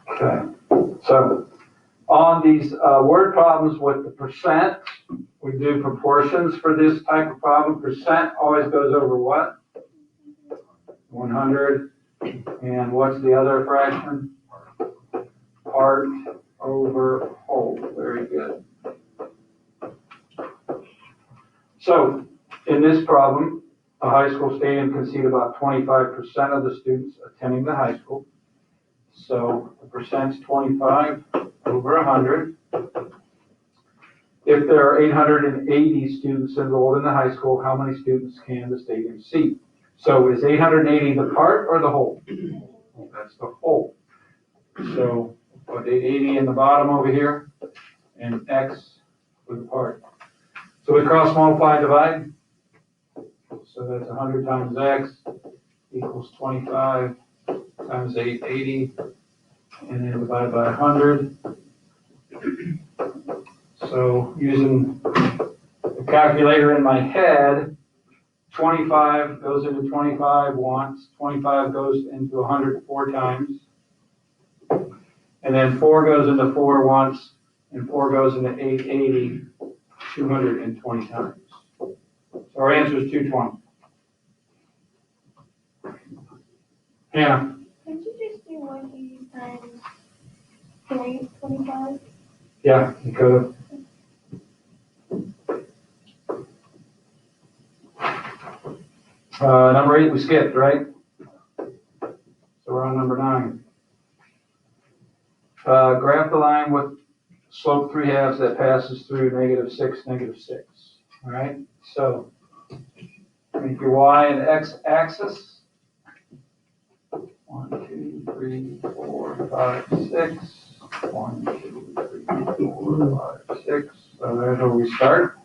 Okay, so on these word problems with the percent, we do proportions for this type of problem. Percent always goes over what? 100. And what's the other fraction? Part over whole. Very good. So in this problem, a high school stadium can seat about 25% of the students attending the high school. So the percent's 25 over 100. If there are 880 students enrolled in the high school, how many students can the stadium seat? So is 880 the part or the whole? That's the whole. So put 880 in the bottom over here and X for the part. So we cross multiply and divide. So that's 100 times X equals 25 times 880, and then divide by 100. So using the calculator in my head, 25 goes into 25 once, 25 goes into 100 4 times, and then 4 goes into 4 once, and 4 goes into 880 220 times. So our answer is 220. Hannah? Could you just do 180 times 0.25? Yeah, you could have. Number 8 we skipped, right? So we're on number 9. Graph the line with slope 3/2 that passes through -6, -6. All right, so make your y and x axis. 1, 2, 3, 4, 5, 6. 1, 2, 3, 4, 5, 6. So there's where we start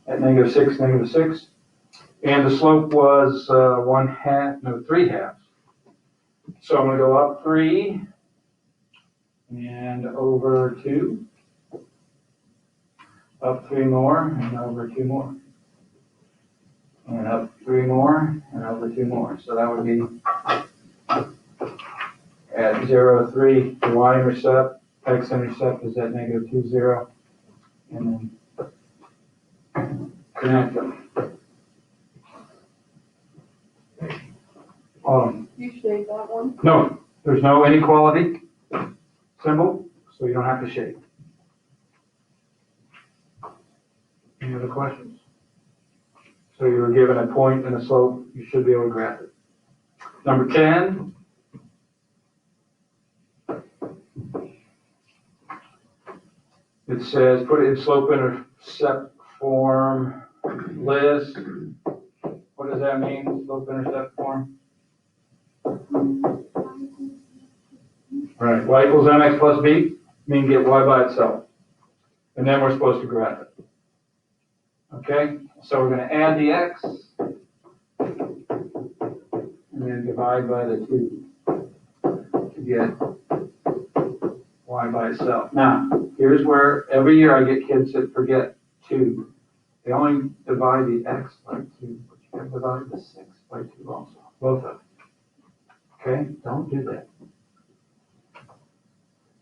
at -6, -6. And the slope was 3/2. So I'm going to go up 3 and over 2. Up 3 more and over 2 more. And up 3 more and over 2 more. So that would be at 0, 3, the y-intercept, x-intercept is at -2, 0. And then connect them. You shade that one? No, there's no inequality symbol, so you don't have to shade. Any other questions? So you were given a point and a slope, you should be able to graph it. Number 10. It says put it in slope intercept form list. What does that mean, slope intercept form? Right, y equals mx plus b, mean get y by itself. And then we're supposed to graph it. Okay, so we're going to add the x, and then divide by the 2 to get y by itself. Now, here's where every year I get kids that forget 2. They only divide the x by 2, but you can divide the 6 by 2 also, both of them. Okay, don't do that.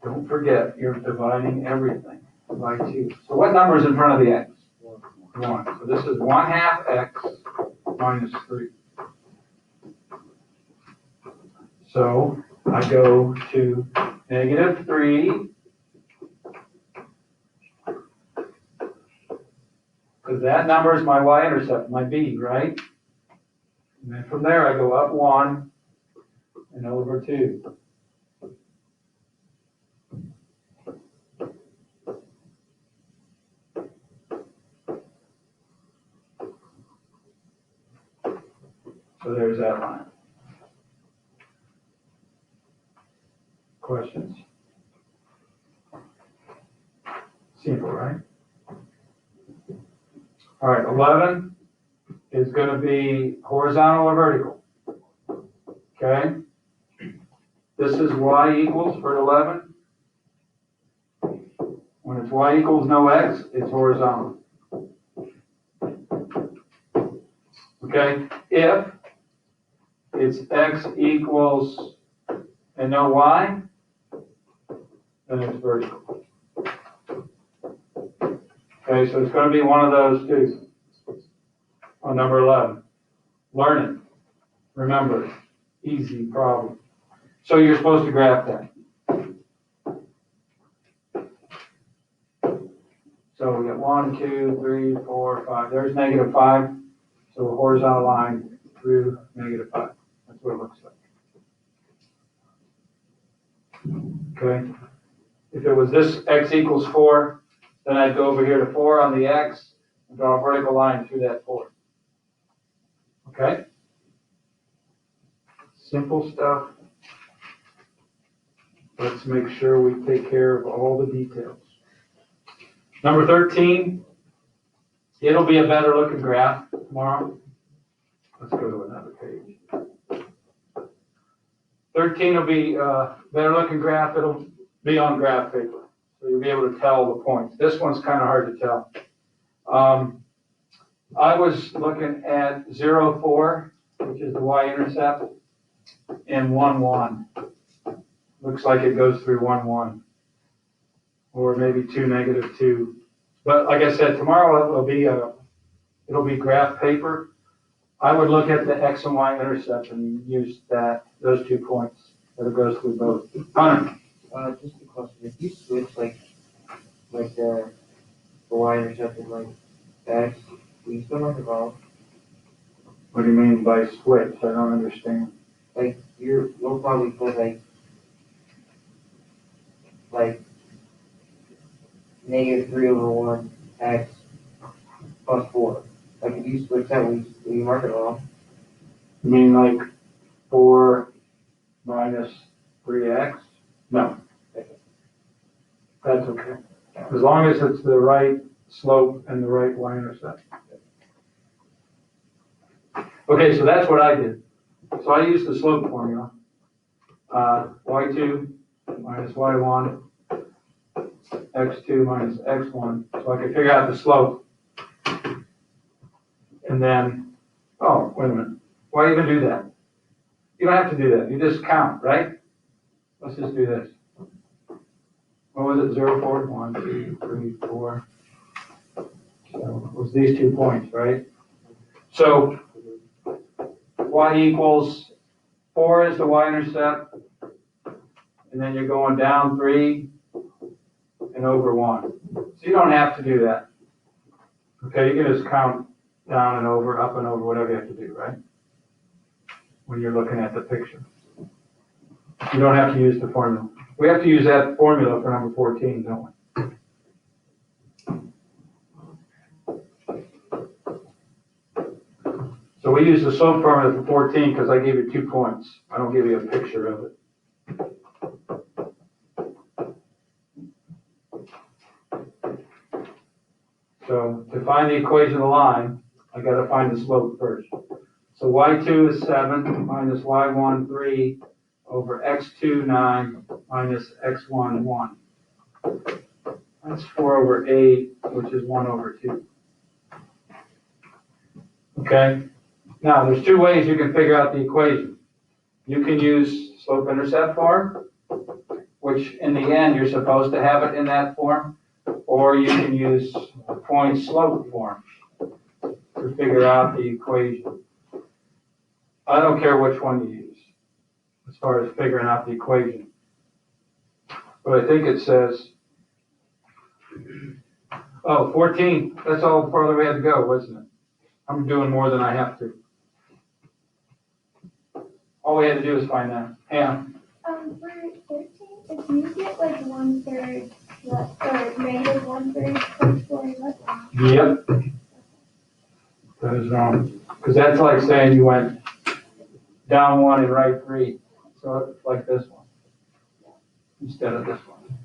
Don't forget, you're dividing everything by 2. So what number is in front of the x? 1. So this is 1/2 x minus 3. So I go to -3, because that number is my y-intercept, my b, right? And then from there I go up 1 and over 2. So there's that line. Questions? Simple, right? All right, 11 is going to be horizontal or vertical. Okay? This is y equals for 11. When it's y equals no x, it's horizontal. Okay? If it's x equals, and no y, then it's vertical. Okay, so it's going to be one of those two. On number 11. Learn it. Remember, easy problem. So you're supposed to graph that. So we got 1, 2, 3, 4, 5. There's -5. So a horizontal line through -5. That's what it looks like. Okay. If it was this x equals 4, then I'd go over here to 4 on the x and draw a vertical line through that 4. Okay? Simple stuff. Let's make sure we take care of all the details. Number 13, it'll be a better looking graph tomorrow. Let's go to another page. 13 will be a better looking graph. It'll be on graph paper. So you'll be able to tell the points. This one's kind of hard to tell. I was looking at 0, 4, which is the y-intercept, and 1, 1. Looks like it goes through 1, 1. Or maybe 2, -2. But like I said, tomorrow it'll be graph paper. I would look at the x and y intercept and use those 2 points that it goes through both. Hunter. Just a question. If you switch like the y-intercept and like x, will you still not evolve? What do you mean by switch? I don't understand. Like you'll probably put like -3/1 x plus 4. Like if you switch that, will you mark it wrong? You mean like 4 minus 3x? No. That's okay. As long as it's the right slope and the right y-intercept. Okay, so that's what I did. So I used the slope formula. Y2 minus y1, x2 minus x1. So I could figure out the slope. And then, oh, wait a minute. Why even do that? You don't have to do that. You just count, right? Let's just do this. What was it? 0, 4, 1, 2, 3, 4. So it was these 2 points, right? So y equals 4 is the y-intercept, and then you're going down 3 and over 1. So you don't have to do that. Okay, you can just count down and over, up and over, whatever you have to do, right? When you're looking at the picture. You don't have to use the formula. We have to use that formula for number 14, don't we? So we use the slope formula for 14 because I gave you 2 points. I don't give you a picture of it. So to find the equation of the line, I got to find the slope first. So y2 is 7 minus y1, 3 over x2, 9 minus x1, 1. That's 4 over 8, which is 1 over 2. Okay? Now, there's 2 ways you can figure out the equation. You can use slope-intercept form, which in the end, you're supposed to have it in that form, or you can use point-slope form to figure out the equation. I don't care which one you use as far as figuring out the equation. But I think it says, 14, that's all farther we had to go, wasn't it? I'm doing more than I have to. All we had to do is find that. Yeah. For 13, if you get like 1/3 left, or -1/3 plus 4 left. Yep. That is wrong. Because that's like saying you went down 1 and right 3. So it's like this one instead of this one.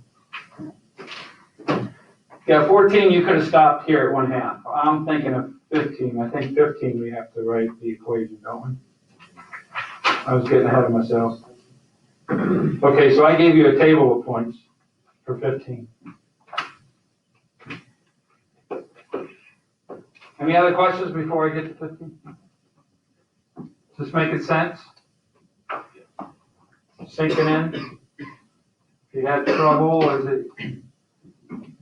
Yeah, 14, you could have stopped here at 1/2. I'm thinking of 15. I think 15 we have to write the equation, don't we? I was getting ahead of myself. Okay, so I gave you a table of points for 15. Any other questions before I get to 15? Is this making sense? sinking in? If you had trouble, is it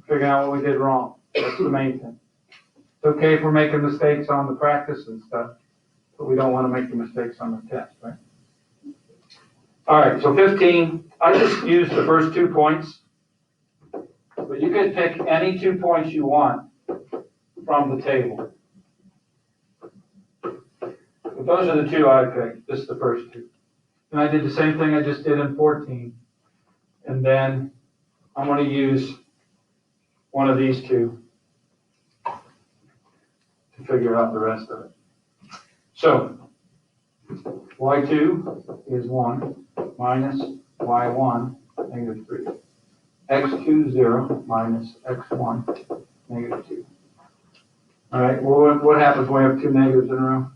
figuring out what we did wrong? That's the main thing. It's okay if we're making mistakes on the practice and stuff, but we don't want to make the mistakes on the test, right? All right, so 15, I just used the first 2 points, but you could pick any 2 points you want from the table. But those are the 2 I picked, just the first 2. And I did the same thing I just did in 14. And then I'm going to use one of these 2 to figure out the rest of it. So, y2 is 1 minus y1, negative 3. x2 is 0 minus x1, negative 2. All right, well, what happens when we have 2 negatives in a row?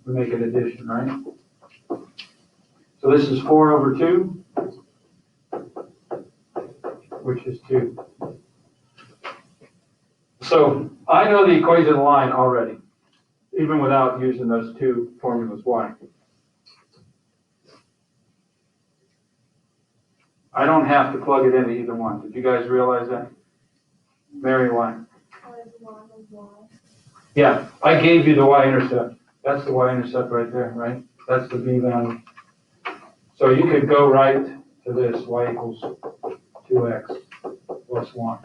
We make an addition, right? So this is 4 over 2, which is 2. So I know the equation of the line already, even without using those 2 formulas. Why? I don't have to plug it into either one. Did you guys realize that? Mary, why? Yeah, I gave you the y-intercept. That's the y-intercept right there, right? That's the b value. So you could go right to this, y equals 2x plus 1.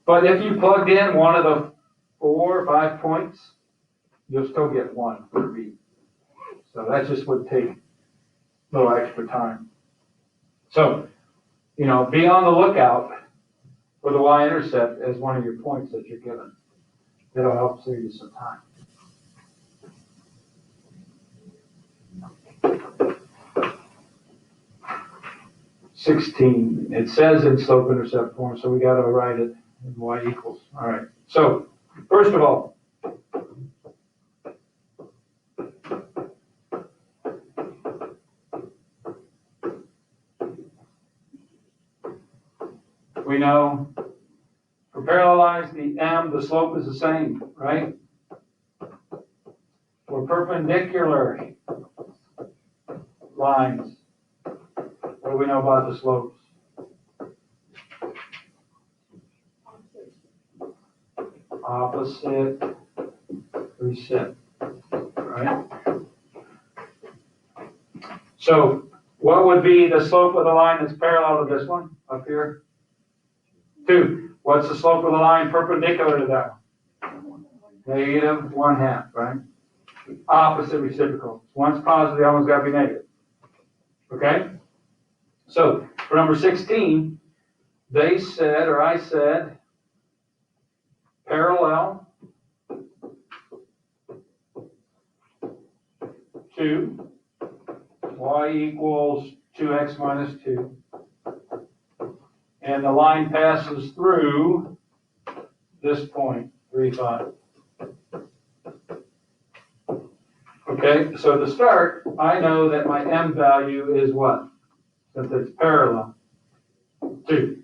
But if you plugged in one of the 4 or 5 points, you'll still get 1 for b. So that just would take a little extra time. So, be on the lookout for the y-intercept as one of your points that you're given. It'll help save you some time. (16). It says in slope-intercept form, so we got to write it in y equals. All right. So, first of all, we know for parallel lines, the m, the slope is the same, right? For perpendicular lines, what do we know about the slopes? Opposite, recip, right? So what would be the slope of the line that's parallel to this one up here? 2. What's the slope of the line perpendicular to that one? Negative 1/2, right? Opposite reciprocal. One's positive, the other one's got to be negative. Okay? So for number 16, they said, or I said, parallel to y equals 2x minus 2. And the line passes through this point, 3, 5. Okay, so to start, I know that my m value is what? Since it's parallel. 2.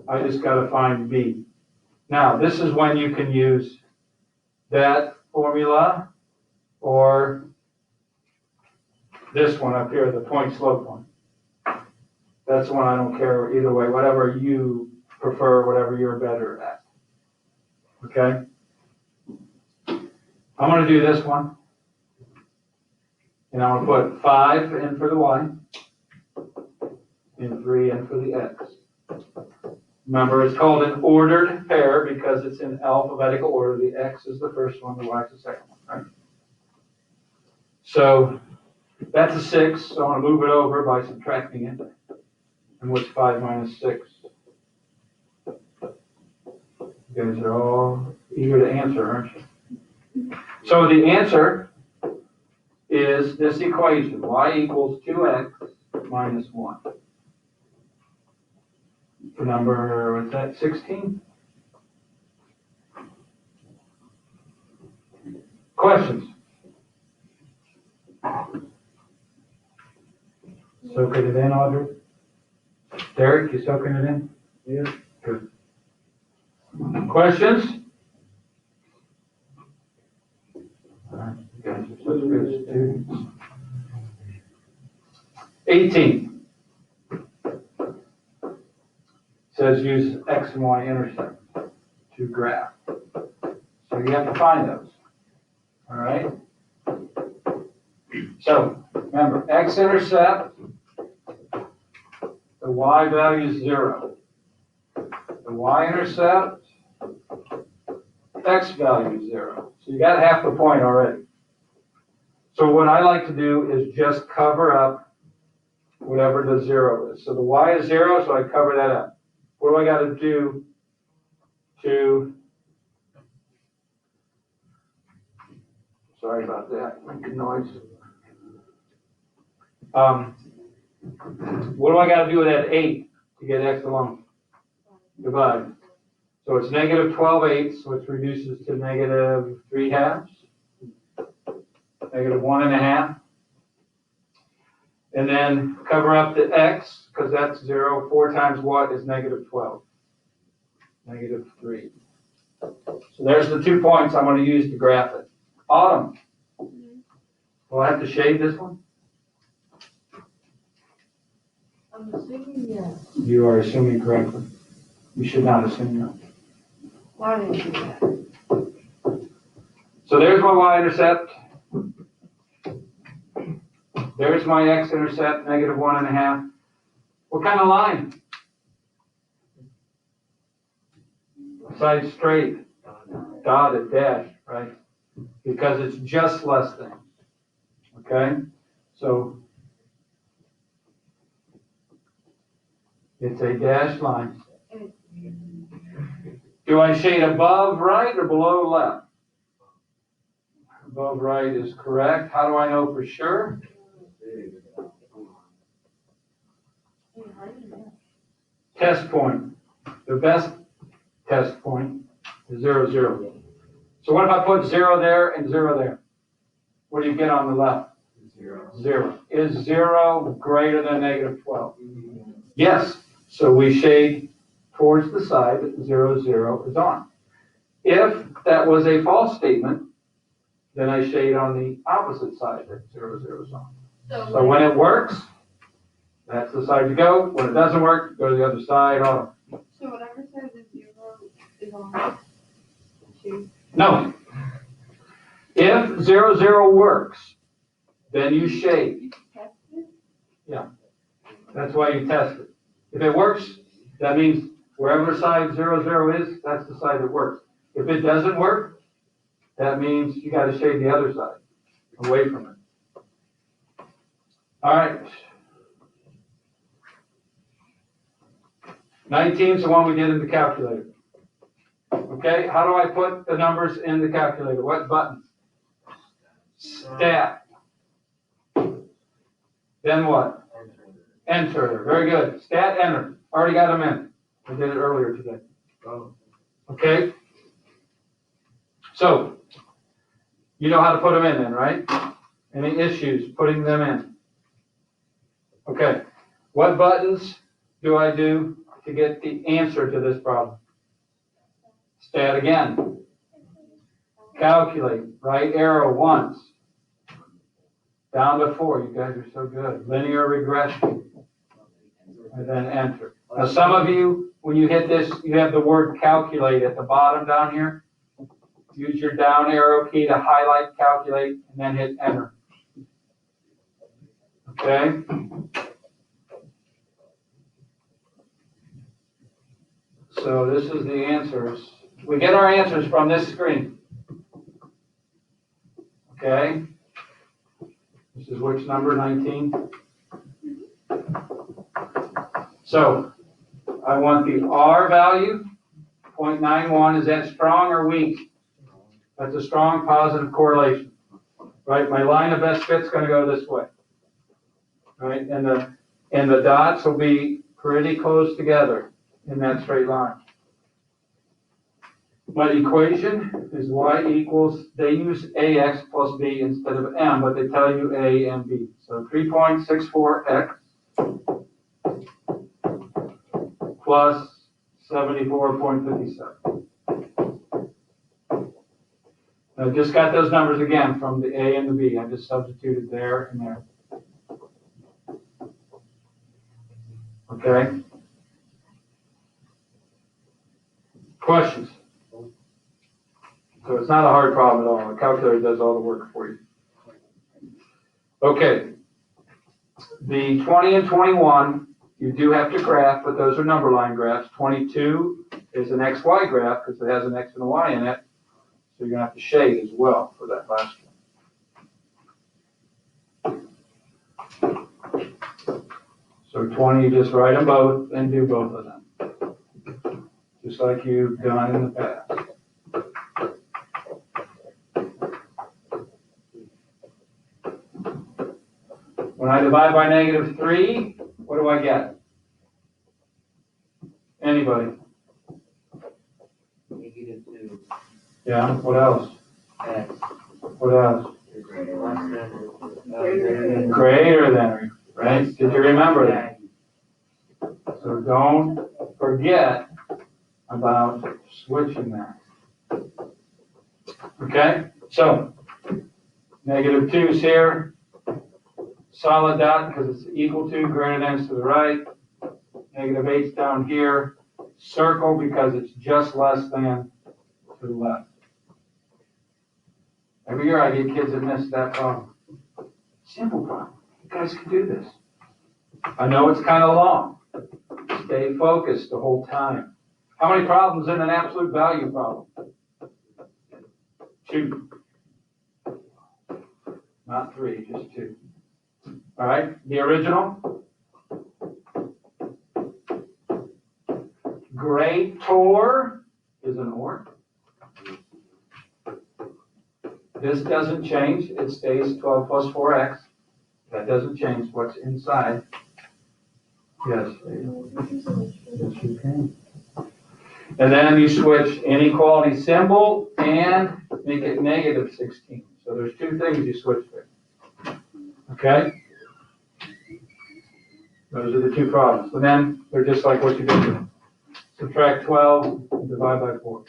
I just got to find b. Now, this is when you can use that formula or this one up here, the point slope one. That's one I don't care either way, whatever you prefer, whatever you're better at. Okay? I'm going to do this one. And I'm going to put 5 in for the y and 3 in for the x. Remember, it's called an ordered pair because it's in alphabetical order. The x is the first one, the y is the second one, right? So that's a 6, so I'm going to move it over by subtracting it. And what's 5 minus 6? You guys are all eager to answer, aren't you? So the answer is this equation, y equals 2x minus 1. For number, what's that, 16? Questions? Soaking it in, Audrey? Derek, you soaking it in? Yeah. Good. Questions? All right, you guys are such good students. 18 says use X and Y intercept to graph. So you have to find those. All right? So remember, X-intercept, the Y value is 0. The Y-intercept, X value is 0. So you got half the point already. So what I like to do is just cover up whatever the 0 is. So the Y is 0, so I cover that up. What do I got to do to, sorry about that, making noise. What do I got to do with that 8 to get X alone? Divide. So it's negative 12/8, which reduces to negative 3/2, negative 1.5. And then cover up the X, because that's 0. 4 times what is negative 12? Negative 3. So there's the 2 points I'm going to use to graph it. Autumn. Will I have to shade this one? I'm assuming yes. You are assuming correctly. You should not assume no. Why did you do that? So there's my Y-intercept. There's my X-intercept, negative 1.5. What kind of line? Side straight, dotted, dash, right? Because it's just less than. Okay? So it's a dashed line. Do I shade above right or below left? Above right is correct. How do I know for sure? Test point. The best test point is 0, 0. So what if I put 0 there and 0 there? What do you get on the left? 0. Is 0 greater than negative 12? Yes. So we shade towards the side that 0, 0 is on. If that was a false statement, then I shade on the opposite side that 0, 0 is on. So when it works, that's the side you go. When it doesn't work, go to the other side. So whatever says is 0 is on. No. If 0, 0 works, then you shade. Yeah. That's why you test it. If it works, that means wherever side 0, 0 is, that's the side that works. If it doesn't work, that means you got to shade the other side away from it. All right. 19 is the one we did in the calculator. Okay, how do I put the numbers in the calculator? What button? Stat. Then what? Enter. Very good. Stat, enter. Already got them in. I did it earlier today. Okay? So, you know how to put them in then, right? Any issues putting them in? Okay. What buttons do I do to get the answer to this problem? Stat again. Calculate. Right arrow once. Down to 4. You guys are so good. Linear regression. And then enter. Now some of you, when you hit this, you have the word calculate at the bottom down here. Use your down arrow key to highlight calculate and then hit enter. Okay? So this is the answers. We get our answers from this screen. Okay? This is which number, 19? So I want the R value, 0.91. Is that strong or weak? That's a strong positive correlation. Right? My line of best fit is going to go this way. Right? And the dots will be pretty close together in that straight line. My equation is y equals, they use ax plus b instead of m, but they tell you a and b. So 3.64x plus 74.57. I just got those numbers again from the a and the b. I just substituted there and there. Okay? Questions? So it's not a hard problem at all. The calculator does all the work for you. Okay. The 20 and 21, you do have to graph, but those are number line graphs. 22 is an XY graph because it has an X and a Y in it. So you're going to have to shade as well for that last one. So 20, you just write them both and do both of them. Just like you've done in the past. When I divide by -3, what do I get? Anybody? -2 Yeah, what else? x What else? is less than, Greater than, right? Did you remember that? So don't forget about switching that. Okay, so -2's here, solid dot because it's equal to, greater than is to the right. -8's down here, circle because it's just less than to the left. Every year I get kids that miss that problem. Simple problem. You guys can do this. I know it's kind of long. Stay focused the whole time. How many problems in an absolute value problem? 2. Not 3, just 2. All right, the original. Greater is an or. This doesn't change. It stays 12 plus 4x. That doesn't change what's inside. Yes, yes, you can. And then you switch inequality symbol and make it -16. So there's 2 things you switch to. Okay? Those are the 2 problems. And then they're just like what you did. Subtract 12 and divide by 4.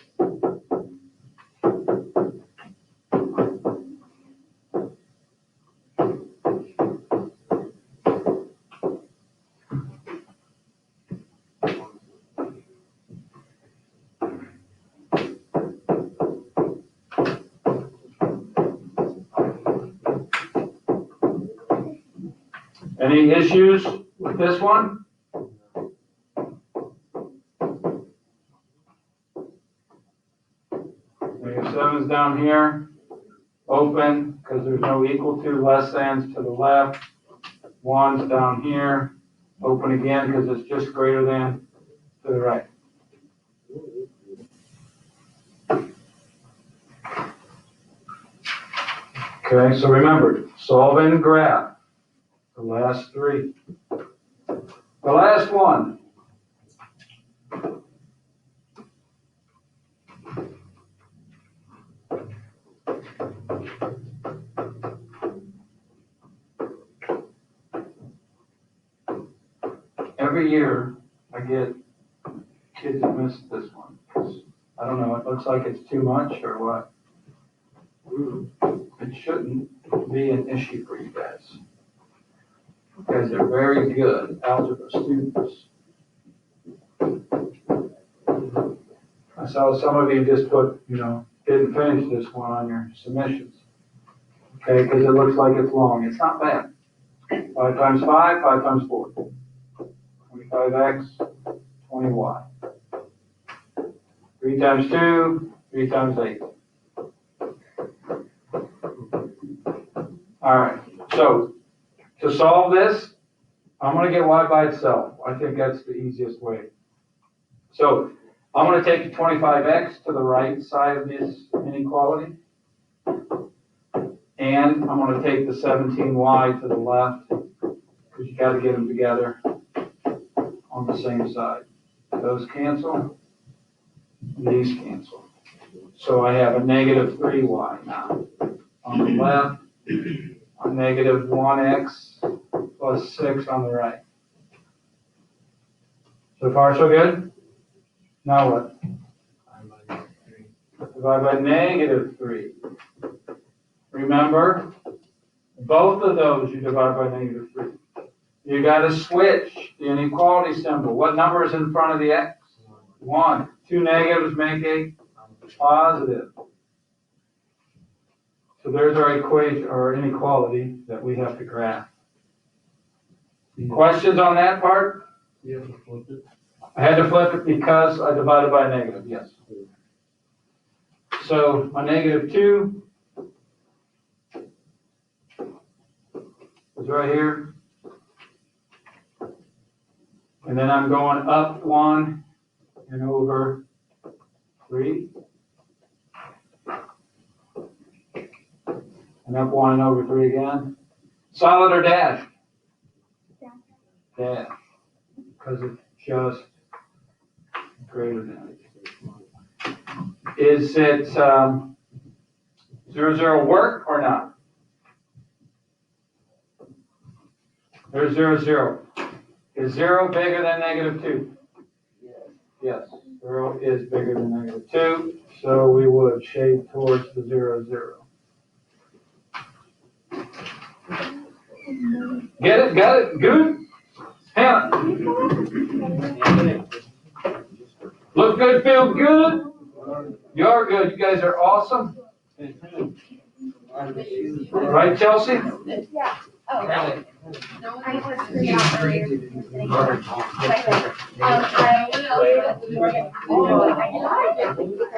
Any issues with this one? -7's down here, open, because there's no equal to, less than's to the left. 1's down here, open again, because it's just greater than to the right. Okay, so remember, solve and graph. The last 3. The last one. Every year, I get kids that miss this one. 'Cause I don't know, it looks like it's too much or what. It shouldn't be an issue for you guys. Because they're very good algebra students. I saw some of you just put, didn't finish this one on your submissions. Okay, because it looks like it's long. It's not bad. 5 times 5, 5 times 4. 25x, 20y. 3 times 2, 3 times 8. All right, so to solve this, I'm going to get y by itself. I think that's the easiest way. So I'm going to take the 25x to the right side of this inequality. And I'm going to take the 17y to the left, because you got to get them together on the same side. Those cancel, these cancel. So I have a -3y now. On the left, a -1x plus 6 on the right. So far, so good? Now what? Divide by -3. Remember, both of those you divide by -3. You gotta switch the inequality symbol. What number is in front of the X? 1. 2 negatives make a positive. So there's our equation, or inequality that we have to graph. Questions on that part? You have to flip it. I had to flip it because I divided by a negative, yes. So my -2 is right here. And then I'm going up 1 and over 3. And up 1 and over 3 again. Solid or dash? Dash. Because it's just greater than. Is it 0, 0 work or not? There's 0, 0. Is 0 bigger than -2? Yes, 0 is bigger than -2, so we would shade towards the 0, 0. Get it? Got it? Good? Hannah, look good, feel good? You're good. You guys are awesome. Right, Chelsea? Yeah. Oh, Kelly. I was pretty out earlier. I